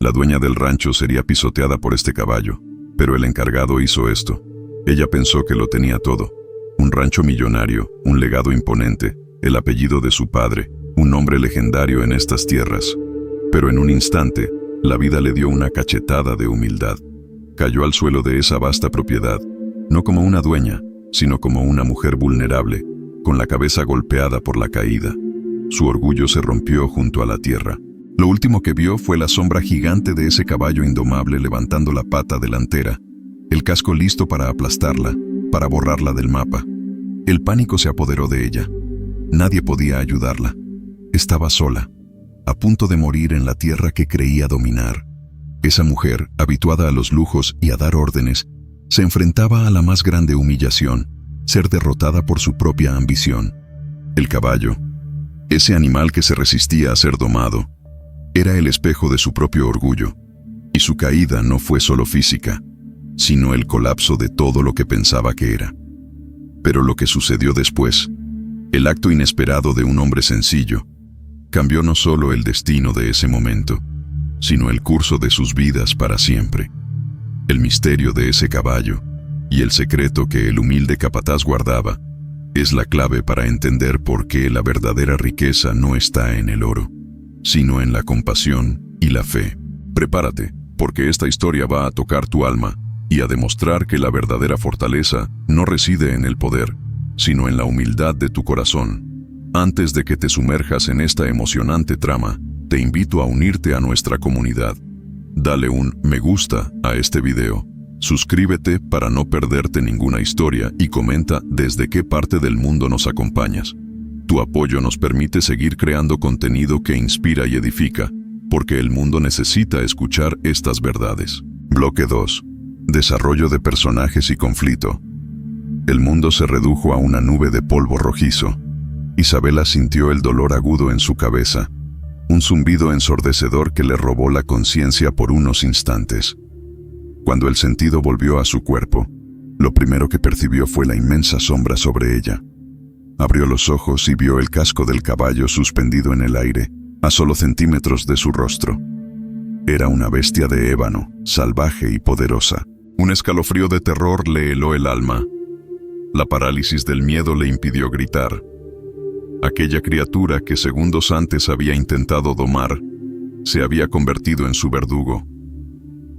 La dueña del rancho sería pisoteada por este caballo, pero el encargado hizo esto. Ella pensó que lo tenía todo. Un rancho millonario, un legado imponente, el apellido de su padre, un nombre legendario en estas tierras. Pero en un instante, la vida le dio una cachetada de humildad. Cayó al suelo de esa vasta propiedad, no como una dueña, sino como una mujer vulnerable, con la cabeza golpeada por la caída. Su orgullo se rompió junto a la tierra. Lo último que vio fue la sombra gigante de ese caballo indomable levantando la pata delantera, el casco listo para aplastarla, para borrarla del mapa. El pánico se apoderó de ella. Nadie podía ayudarla. Estaba sola, a punto de morir en la tierra que creía dominar. Esa mujer, habituada a los lujos y a dar órdenes, se enfrentaba a la más grande humillación, ser derrotada por su propia ambición. El caballo, ese animal que se resistía a ser domado, era el espejo de su propio orgullo, y su caída no fue solo física, sino el colapso de todo lo que pensaba que era. Pero lo que sucedió después, el acto inesperado de un hombre sencillo, cambió no solo el destino de ese momento, sino el curso de sus vidas para siempre. El misterio de ese caballo y el secreto que el humilde capataz guardaba es la clave para entender por qué la verdadera riqueza no está en el oro, sino en la compasión y la fe. Prepárate, porque esta historia va a tocar tu alma y a demostrar que la verdadera fortaleza no reside en el poder, sino en la humildad de tu corazón. Antes de que te sumerjas en esta emocionante trama, te invito a unirte a nuestra comunidad. Dale un me gusta a este video, suscríbete para no perderte ninguna historia y comenta desde qué parte del mundo nos acompañas. Tu apoyo nos permite seguir creando contenido que inspira y edifica, porque el mundo necesita escuchar estas verdades. Bloque 2. Desarrollo de personajes y conflicto. El mundo se redujo a una nube de polvo rojizo. Isabela sintió el dolor agudo en su cabeza, un zumbido ensordecedor que le robó la conciencia por unos instantes. Cuando el sentido volvió a su cuerpo, lo primero que percibió fue la inmensa sombra sobre ella. Abrió los ojos y vio el casco del caballo suspendido en el aire, a solo centímetros de su rostro. Era una bestia de ébano, salvaje y poderosa. Un escalofrío de terror le heló el alma. La parálisis del miedo le impidió gritar. Aquella criatura que segundos antes había intentado domar, se había convertido en su verdugo.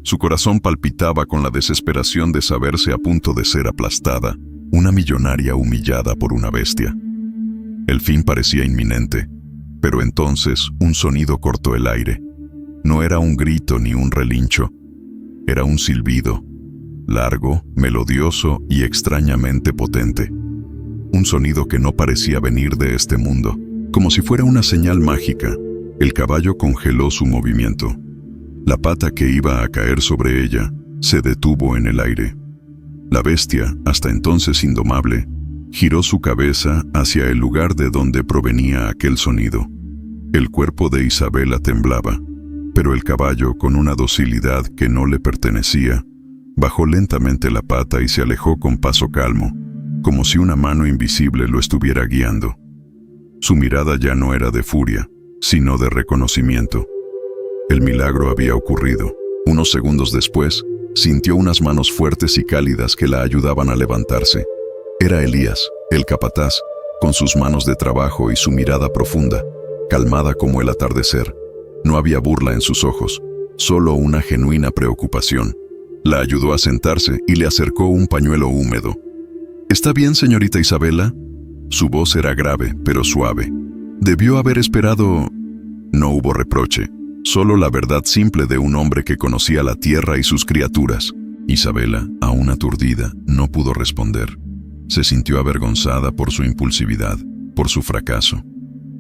Su corazón palpitaba con la desesperación de saberse a punto de ser aplastada, una millonaria humillada por una bestia. El fin parecía inminente, pero entonces un sonido cortó el aire. No era un grito ni un relincho, era un silbido, largo, melodioso y extrañamente potente. Un sonido que no parecía venir de este mundo. Como si fuera una señal mágica, el caballo congeló su movimiento. La pata que iba a caer sobre ella se detuvo en el aire. La bestia, hasta entonces indomable, giró su cabeza hacia el lugar de donde provenía aquel sonido. El cuerpo de Isabela temblaba, pero el caballo, con una docilidad que no le pertenecía, bajó lentamente la pata y se alejó con paso calmo, como si una mano invisible lo estuviera guiando. Su mirada ya no era de furia, sino de reconocimiento. El milagro había ocurrido. Unos segundos después, sintió unas manos fuertes y cálidas que la ayudaban a levantarse. Era Elías, el capataz, con sus manos de trabajo y su mirada profunda, calmada como el atardecer. No había burla en sus ojos, solo una genuina preocupación. La ayudó a sentarse y le acercó un pañuelo húmedo. «¿Está bien, señorita Isabela?» Su voz era grave, pero suave. Debió haber esperado... No hubo reproche, solo la verdad simple de un hombre que conocía la tierra y sus criaturas. Isabela, aún aturdida, no pudo responder. Se sintió avergonzada por su impulsividad, por su fracaso.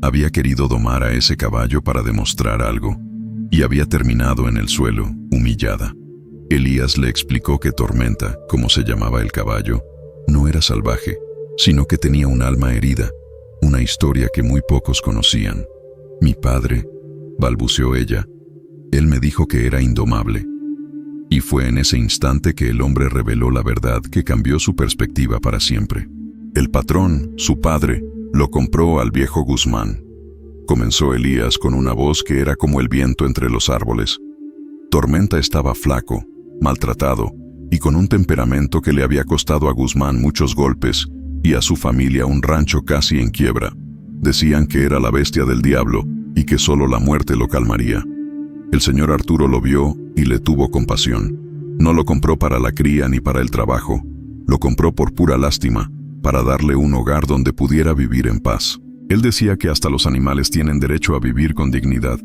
Había querido domar a ese caballo para demostrar algo, y había terminado en el suelo, humillada. Elías le explicó que Tormenta, como se llamaba el caballo, no era salvaje, sino que tenía un alma herida, una historia que muy pocos conocían. «Mi padre», balbuceó ella, «él me dijo que era indomable». Y fue en ese instante que el hombre reveló la verdad que cambió su perspectiva para siempre. El patrón, su padre, lo compró al viejo Guzmán. Comenzó Elías con una voz que era como el viento entre los árboles. Tormenta estaba flaco, maltratado y con un temperamento que le había costado a Guzmán muchos golpes y a su familia un rancho casi en quiebra. Decían que era la bestia del diablo y que solo la muerte lo calmaría. El señor Arturo lo vio y le tuvo compasión. No lo compró para la cría ni para el trabajo. Lo compró por pura lástima, para darle un hogar donde pudiera vivir en paz. Él decía que hasta los animales tienen derecho a vivir con dignidad.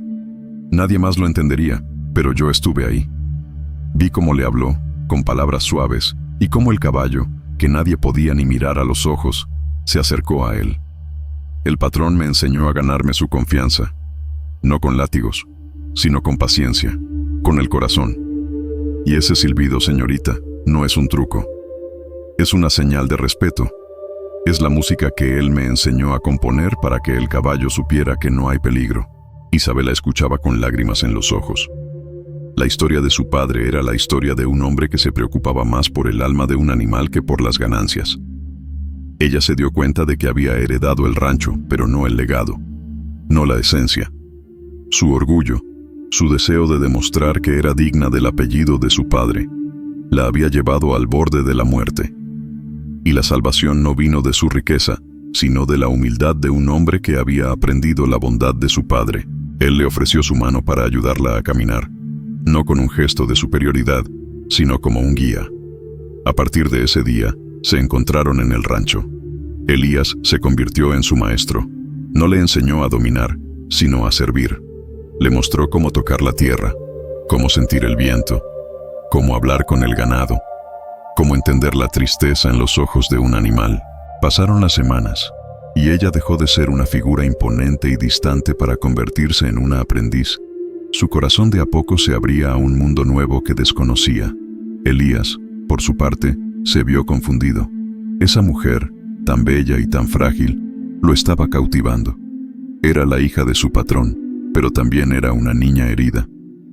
Nadie más lo entendería, pero yo estuve ahí. Vi cómo le habló, con palabras suaves, y cómo el caballo, que nadie podía ni mirar a los ojos, se acercó a él. El patrón me enseñó a ganarme su confianza, no con látigos, sino con paciencia, con el corazón. Y ese silbido, señorita, no es un truco. Es una señal de respeto. Es la música que él me enseñó a componer para que el caballo supiera que no hay peligro. Isabela escuchaba con lágrimas en los ojos. La historia de su padre era la historia de un hombre que se preocupaba más por el alma de un animal que por las ganancias. Ella se dio cuenta de que había heredado el rancho, pero no el legado, no la esencia. Su orgullo, su deseo de demostrar que era digna del apellido de su padre, la había llevado al borde de la muerte. Y la salvación no vino de su riqueza, sino de la humildad de un hombre que había aprendido la bondad de su padre. Él le ofreció su mano para ayudarla a caminar, no con un gesto de superioridad, sino como un guía. A partir de ese día, se encontraron en el rancho. Elías se convirtió en su maestro. No le enseñó a dominar, sino a servir. Le mostró cómo tocar la tierra, cómo sentir el viento, cómo hablar con el ganado, cómo entender la tristeza en los ojos de un animal. Pasaron las semanas, y ella dejó de ser una figura imponente y distante para convertirse en una aprendiz. Su corazón de a poco se abría a un mundo nuevo que desconocía. Elías, por su parte, se vio confundido. Esa mujer, tan bella y tan frágil, lo estaba cautivando. Era la hija de su patrón, pero también era una niña herida.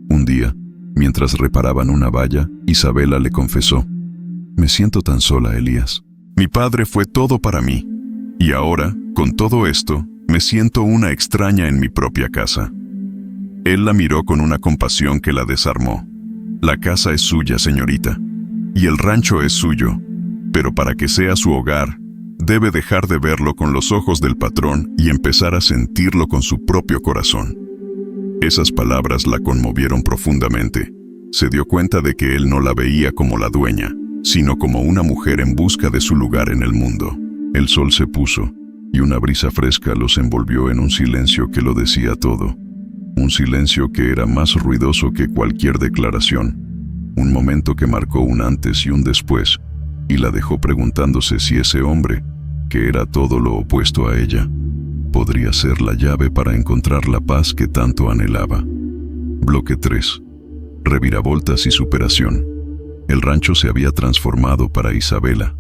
Un día, mientras reparaban una valla, Isabela le confesó: «Me siento tan sola, Elías. Mi padre fue todo para mí, y ahora, con todo esto, me siento una extraña en mi propia casa». Él la miró con una compasión que la desarmó. «La casa es suya, señorita, y el rancho es suyo, pero para que sea su hogar, debe dejar de verlo con los ojos del patrón y empezar a sentirlo con su propio corazón». Esas palabras la conmovieron profundamente. Se dio cuenta de que él no la veía como la dueña, sino como una mujer en busca de su lugar en el mundo. El sol se puso, y una brisa fresca los envolvió en un silencio que lo decía todo. Un silencio que era más ruidoso que cualquier declaración. Un momento que marcó un antes y un después, y la dejó preguntándose si ese hombre, que era todo lo opuesto a ella, podría ser la llave para encontrar la paz que tanto anhelaba. Bloque 3. Reviravoltas y superación. El rancho se había transformado para Isabela.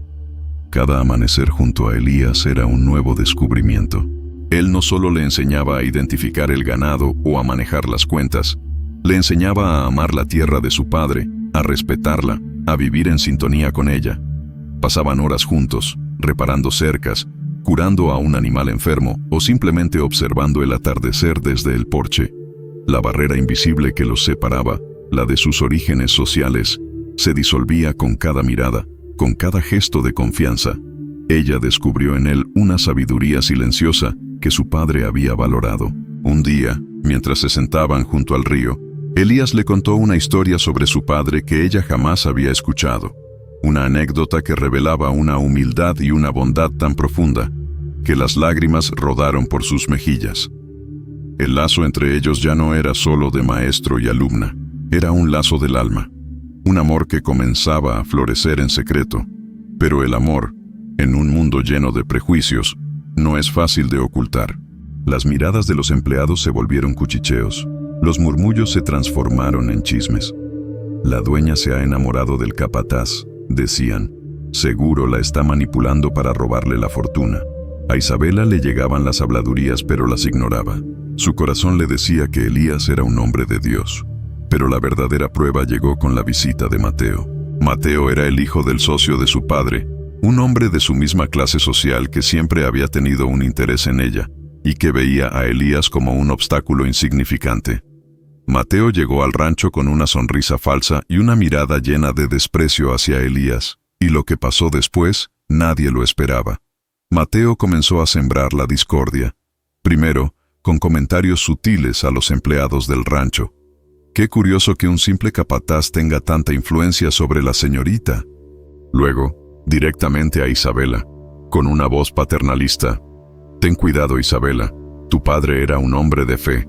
Cada amanecer junto a Elías era un nuevo descubrimiento. Él no solo le enseñaba a identificar el ganado o a manejar las cuentas, le enseñaba a amar la tierra de su padre, a respetarla, a vivir en sintonía con ella. Pasaban horas juntos, reparando cercas, curando a un animal enfermo o simplemente observando el atardecer desde el porche. La barrera invisible que los separaba, la de sus orígenes sociales, se disolvía con cada mirada, con cada gesto de confianza. Ella descubrió en él una sabiduría silenciosa que su padre había valorado. Un día, mientras se sentaban junto al río, Elías le contó una historia sobre su padre que ella jamás había escuchado. Una anécdota que revelaba una humildad y una bondad tan profunda que las lágrimas rodaron por sus mejillas. El lazo entre ellos ya no era solo de maestro y alumna, era un lazo del alma. Un amor que comenzaba a florecer en secreto. Pero el amor, en un mundo lleno de prejuicios, no es fácil de ocultar. Las miradas de los empleados se volvieron cuchicheos. Los murmullos se transformaron en chismes. «La dueña se ha enamorado del capataz», decían. «Seguro la está manipulando para robarle la fortuna». A Isabela le llegaban las habladurías, pero las ignoraba. Su corazón le decía que Elías era un hombre de Dios. Pero la verdadera prueba llegó con la visita de Mateo. Mateo era el hijo del socio de su padre, un hombre de su misma clase social que siempre había tenido un interés en ella y que veía a Elías como un obstáculo insignificante. Mateo llegó al rancho con una sonrisa falsa y una mirada llena de desprecio hacia Elías, y lo que pasó después, nadie lo esperaba. Mateo comenzó a sembrar la discordia. Primero, con comentarios sutiles a los empleados del rancho. Qué curioso que un simple capataz tenga tanta influencia sobre la señorita. Luego, directamente a Isabela, con una voz paternalista. Ten cuidado, Isabela, tu padre era un hombre de fe,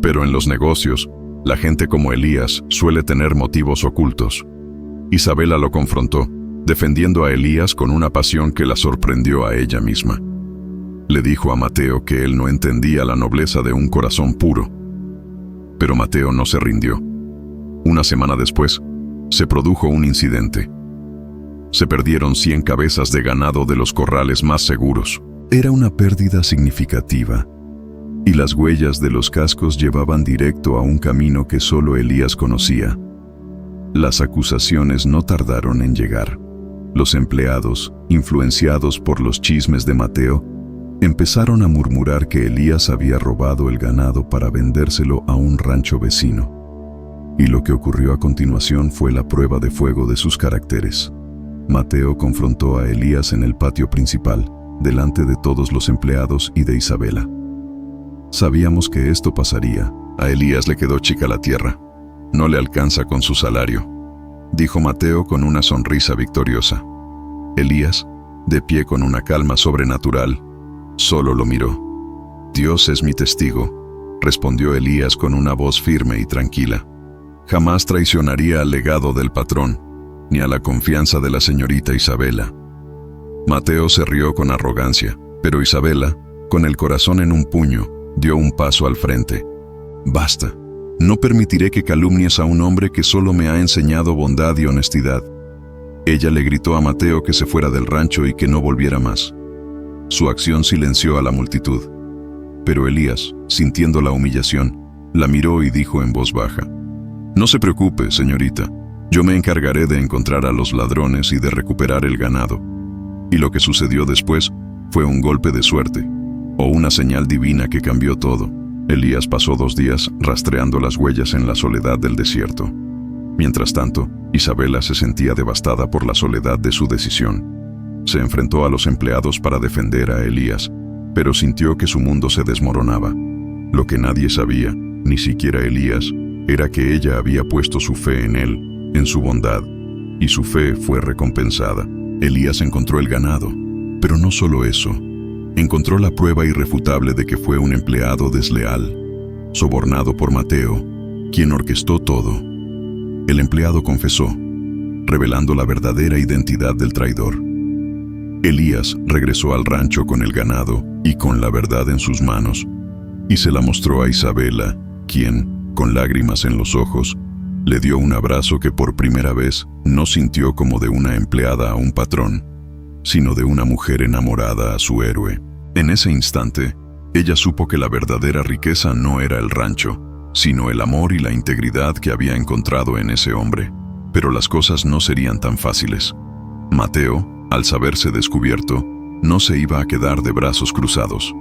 pero en los negocios, la gente como Elías suele tener motivos ocultos. Isabela lo confrontó, defendiendo a Elías con una pasión que la sorprendió a ella misma. Le dijo a Mateo que él no entendía la nobleza de un corazón puro. Pero Mateo no se rindió. Una semana después, se produjo un incidente. Se perdieron 100 cabezas de ganado de los corrales más seguros. Era una pérdida significativa, y las huellas de los cascos llevaban directo a un camino que solo Elías conocía. Las acusaciones no tardaron en llegar. Los empleados, influenciados por los chismes de Mateo, empezaron a murmurar que Elías había robado el ganado para vendérselo a un rancho vecino. Y lo que ocurrió a continuación fue la prueba de fuego de sus caracteres. Mateo confrontó a Elías en el patio principal, delante de todos los empleados y de Isabela. Sabíamos que esto pasaría. A Elías le quedó chica la tierra. No le alcanza con su salario, dijo Mateo con una sonrisa victoriosa. Elías, de pie con una calma sobrenatural, solo lo miró. Dios es mi testigo, respondió Elías con una voz firme y tranquila. Jamás traicionaría al legado del patrón, ni a la confianza de la señorita Isabela. Mateo se rió con arrogancia, pero Isabela, con el corazón en un puño, dio un paso al frente. Basta. No permitiré que calumnies a un hombre que solo me ha enseñado bondad y honestidad. Ella le gritó a Mateo que se fuera del rancho y que no volviera más. Su acción silenció a la multitud. Pero Elías, sintiendo la humillación, la miró y dijo en voz baja: No se preocupe, señorita. Yo me encargaré de encontrar a los ladrones y de recuperar el ganado. Y lo que sucedió después fue un golpe de suerte, o una señal divina que cambió todo. Elías pasó 2 días rastreando las huellas en la soledad del desierto. Mientras tanto, Isabela se sentía devastada por la soledad de su decisión. Se enfrentó a los empleados para defender a Elías, pero sintió que su mundo se desmoronaba. Lo que nadie sabía, ni siquiera Elías, era que ella había puesto su fe en él, en su bondad, y su fe fue recompensada. Elías encontró el ganado, pero no solo eso. Encontró la prueba irrefutable de que fue un empleado desleal, sobornado por Mateo, quien orquestó todo. El empleado confesó, revelando la verdadera identidad del traidor. Elías regresó al rancho con el ganado y con la verdad en sus manos, y se la mostró a Isabela, quien, con lágrimas en los ojos, le dio un abrazo que por primera vez no sintió como de una empleada a un patrón, sino de una mujer enamorada a su héroe. En ese instante, ella supo que la verdadera riqueza no era el rancho, sino el amor y la integridad que había encontrado en ese hombre. Pero las cosas no serían tan fáciles. Mateo, al saberse descubierto, no se iba a quedar de brazos cruzados.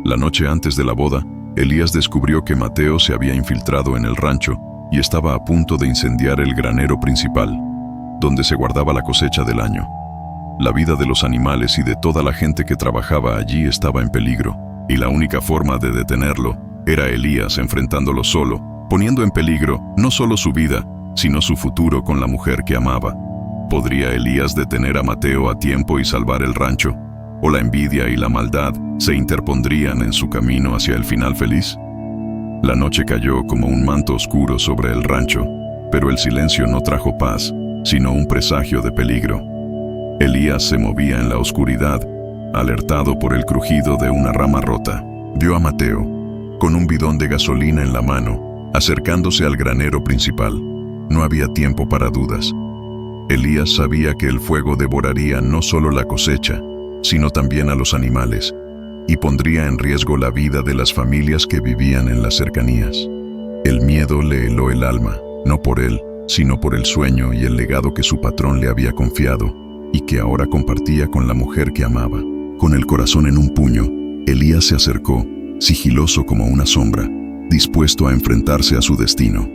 La noche antes de la boda, Elías descubrió que Mateo se había infiltrado en el rancho y estaba a punto de incendiar el granero principal, donde se guardaba la cosecha del año. La vida de los animales y de toda la gente que trabajaba allí estaba en peligro, y la única forma de detenerlo era Elías enfrentándolo solo, poniendo en peligro no solo su vida, sino su futuro con la mujer que amaba. ¿Podría Elías detener a Mateo a tiempo y salvar el rancho? ¿O la envidia y la maldad se interpondrían en su camino hacia el final feliz? La noche cayó como un manto oscuro sobre el rancho, pero el silencio no trajo paz, sino un presagio de peligro. Elías se movía en la oscuridad, alertado por el crujido de una rama rota. Vio a Mateo, con un bidón de gasolina en la mano, acercándose al granero principal. No había tiempo para dudas. Elías sabía que el fuego devoraría no solo la cosecha, sino también a los animales, y pondría en riesgo la vida de las familias que vivían en las cercanías. El miedo le heló el alma, no por él, sino por el sueño y el legado que su patrón le había confiado, y que ahora compartía con la mujer que amaba. Con el corazón en un puño, Elías se acercó, sigiloso como una sombra, dispuesto a enfrentarse a su destino.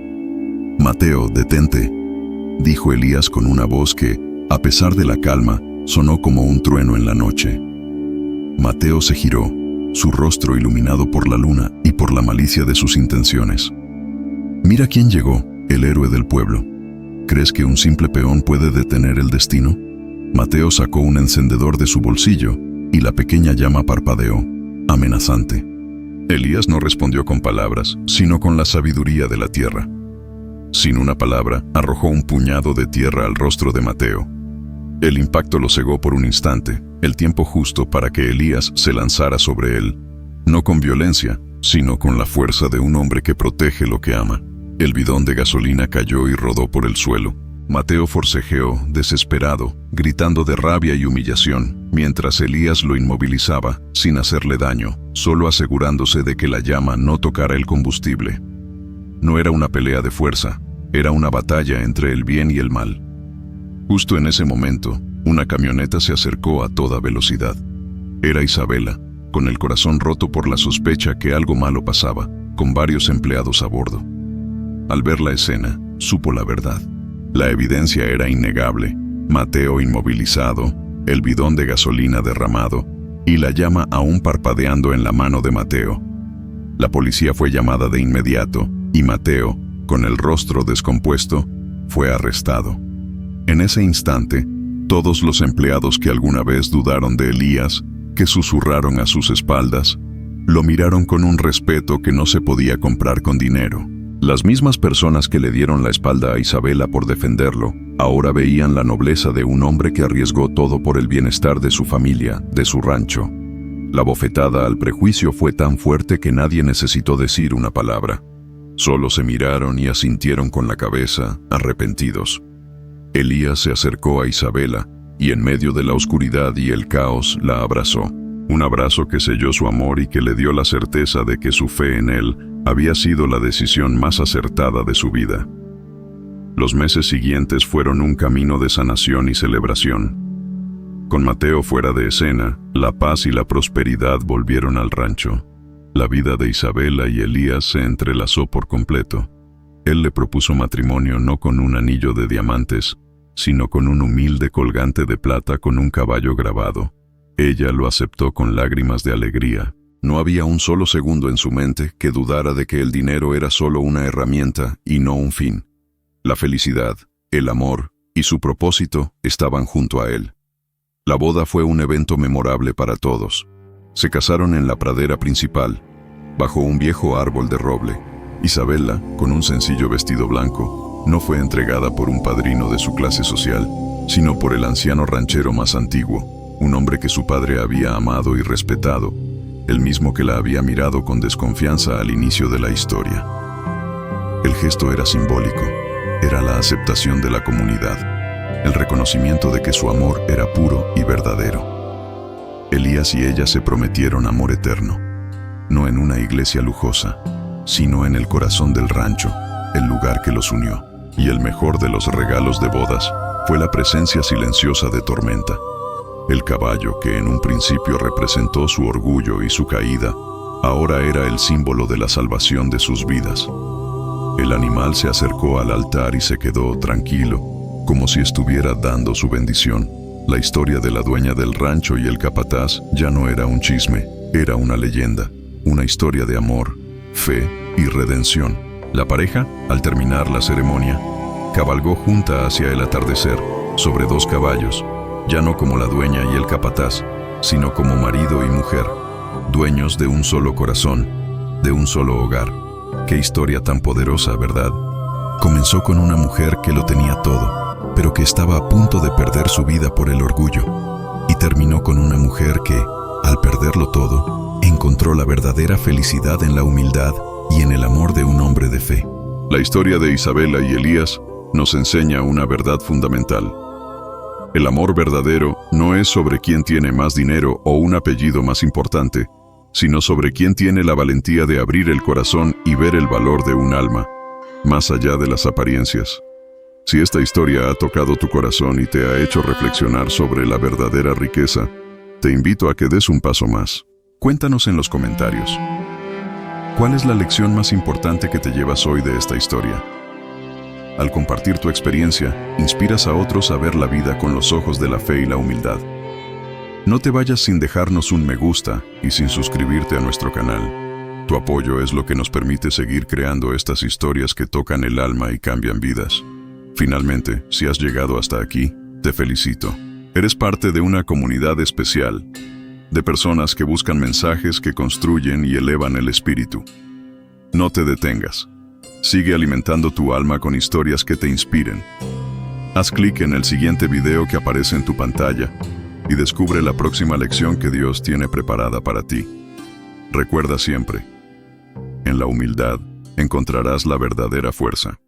«Mateo, detente», dijo Elías con una voz que, a pesar de la calma, sonó como un trueno en la noche. Mateo se giró, su rostro iluminado por la luna y por la malicia de sus intenciones. «Mira quién llegó, el héroe del pueblo. ¿Crees que un simple peón puede detener el destino?» Mateo sacó un encendedor de su bolsillo y la pequeña llama parpadeó, amenazante. Elías no respondió con palabras, sino con la sabiduría de la tierra. Sin una palabra, arrojó un puñado de tierra al rostro de Mateo. El impacto lo cegó por un instante, el tiempo justo para que Elías se lanzara sobre él, no con violencia, sino con la fuerza de un hombre que protege lo que ama. El bidón de gasolina cayó y rodó por el suelo. Mateo forcejeó, desesperado, gritando de rabia y humillación, mientras Elías lo inmovilizaba, sin hacerle daño, solo asegurándose de que la llama no tocara el combustible. No era una pelea de fuerza, era una batalla entre el bien y el mal. Justo en ese momento, una camioneta se acercó a toda velocidad. Era Isabela, con el corazón roto por la sospecha que algo malo pasaba, con varios empleados a bordo. Al ver la escena, supo la verdad. La evidencia era innegable: Mateo inmovilizado, el bidón de gasolina derramado y la llama aún parpadeando en la mano de Mateo. La policía fue llamada de inmediato y Mateo, con el rostro descompuesto, fue arrestado. En ese instante, todos los empleados que alguna vez dudaron de Elías, que susurraron a sus espaldas, lo miraron con un respeto que no se podía comprar con dinero. Las mismas personas que le dieron la espalda a Isabela por defenderlo, ahora veían la nobleza de un hombre que arriesgó todo por el bienestar de su familia, de su rancho. La bofetada al prejuicio fue tan fuerte que nadie necesitó decir una palabra. Solo se miraron y asintieron con la cabeza, arrepentidos. Elías se acercó a Isabela y en medio de la oscuridad y el caos la abrazó. Un abrazo que selló su amor y que le dio la certeza de que su fe en él había sido la decisión más acertada de su vida. Los meses siguientes fueron un camino de sanación y celebración. Con Mateo fuera de escena, la paz y la prosperidad volvieron al rancho. La vida de Isabela y Elías se entrelazó por completo. Él le propuso matrimonio no con un anillo de diamantes, sino con un humilde colgante de plata con un caballo grabado. Ella lo aceptó con lágrimas de alegría. No había un solo segundo en su mente que dudara de que el dinero era solo una herramienta y no un fin. La felicidad, el amor y su propósito estaban junto a él. La boda fue un evento memorable para todos. Se casaron en la pradera principal, bajo un viejo árbol de roble. Isabela, con un sencillo vestido blanco, no fue entregada por un padrino de su clase social, sino por el anciano ranchero más antiguo, un hombre que su padre había amado y respetado, el mismo que la había mirado con desconfianza al inicio de la historia. El gesto era simbólico, era la aceptación de la comunidad, el reconocimiento de que su amor era puro y verdadero. Elías y ella se prometieron amor eterno, no en una iglesia lujosa, sino en el corazón del rancho, el lugar que los unió. Y el mejor de los regalos de bodas fue la presencia silenciosa de Tormenta. El caballo que en un principio representó su orgullo y su caída, ahora era el símbolo de la salvación de sus vidas. El animal se acercó al altar y se quedó tranquilo, como si estuviera dando su bendición. La historia de la dueña del rancho y el capataz ya no era un chisme, era una leyenda, una historia de amor, fe y redención. La pareja, al terminar la ceremonia, cabalgó junta hacia el atardecer, sobre 2 caballos, ya no como la dueña y el capataz, sino como marido y mujer, dueños de un solo corazón, de un solo hogar. Qué historia tan poderosa, ¿verdad? Comenzó con una mujer que lo tenía todo, pero que estaba a punto de perder su vida por el orgullo, y terminó con una mujer que, al perderlo todo, encontró la verdadera felicidad en la humildad y en el amor de un hombre de fe. La historia de Isabela y Elías nos enseña una verdad fundamental. El amor verdadero no es sobre quién tiene más dinero o un apellido más importante, sino sobre quién tiene la valentía de abrir el corazón y ver el valor de un alma, más allá de las apariencias. Si esta historia ha tocado tu corazón y te ha hecho reflexionar sobre la verdadera riqueza, te invito a que des un paso más. Cuéntanos en los comentarios. ¿Cuál es la lección más importante que te llevas hoy de esta historia? Al compartir tu experiencia, inspiras a otros a ver la vida con los ojos de la fe y la humildad. No te vayas sin dejarnos un me gusta y sin suscribirte a nuestro canal. Tu apoyo es lo que nos permite seguir creando estas historias que tocan el alma y cambian vidas. Finalmente, si has llegado hasta aquí, te felicito. Eres parte de una comunidad especial, de personas que buscan mensajes que construyen y elevan el espíritu. No te detengas. Sigue alimentando tu alma con historias que te inspiren. Haz clic en el siguiente video que aparece en tu pantalla y descubre la próxima lección que Dios tiene preparada para ti. Recuerda siempre, en la humildad encontrarás la verdadera fuerza.